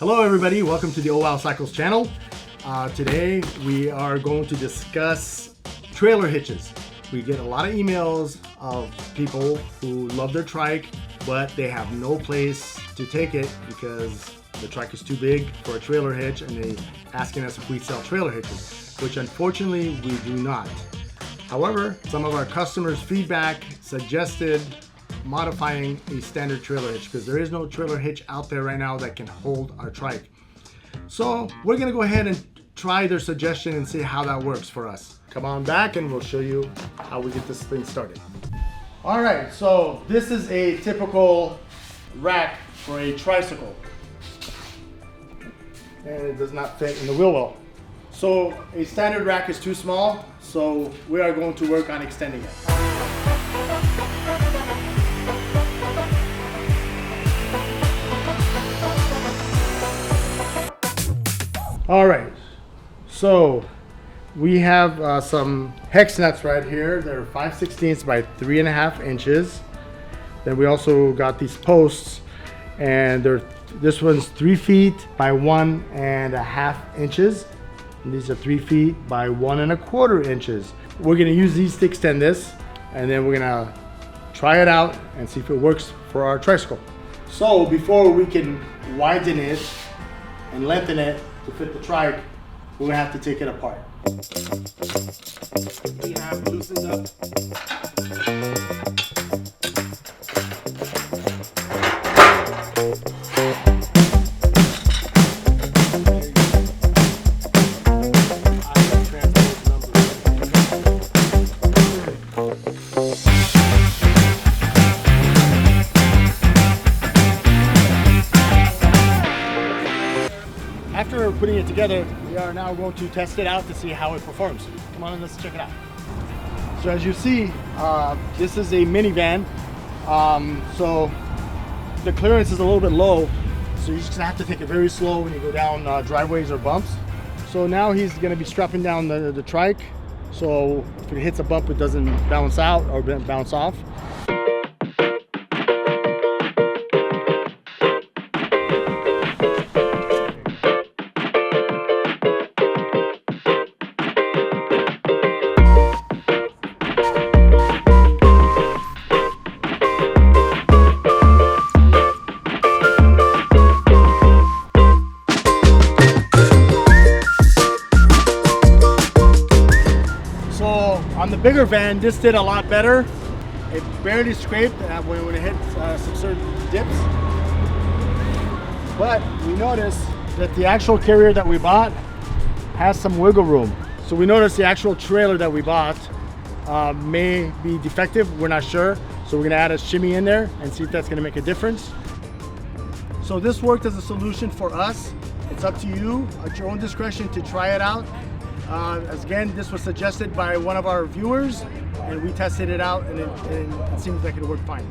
Hello everybody, welcome to the Oh Wow Cycles channel. Today we are going to discuss trailer hitches. We get a lot of emails of people who love their trike, but they have no place to take it because the trike is too big for a trailer hitch, and they asking us if we sell trailer hitches, which unfortunately we do not. However, some of our customers' feedback suggested modifying a standard trailer hitch because there is no trailer hitch out there right now that can hold our trike. So we're gonna go ahead and try their suggestion and see how that works for us. Come on back and we'll show you how we get this thing started. All right, so this is a typical rack for a tricycle, and it does not fit in the wheel well. So a standard rack is too small, so we are going to work on extending it. All right, so we have some hex nuts right here. They're 5/16 by 3.5 inches. Then we also got these posts, and this one's 3 feet by 1.5 inches. And these are 3 feet by 1.25 inches. We're gonna use these to extend this, and then we're gonna try it out and see if it works for our tricycle. So before we can widen it and lengthen it to fit the trike, we're gonna have to take it apart. We have loosened up. After putting it together, we are now going to test it out to see how it performs. Come on and let's check it out. So as you see, this is a minivan. So the clearance is a little bit low, so you're just gonna have to take it very slow when you go down driveways or bumps. So now he's gonna be strapping down the trike, so if it hits a bump, it doesn't bounce out or bounce off. On the bigger van, this did a lot better. It barely scraped when it hit some certain dips. But we noticed that the actual carrier that we bought has some wiggle room. So we noticed the actual trailer that we bought may be defective. We're not sure. So we're gonna add a shimmy in there and see if that's gonna make a difference. So this worked as a solution for us. It's up to you at your own discretion to try it out. Again, this was suggested by one of our viewers, and we tested it out, and it seems like it worked fine.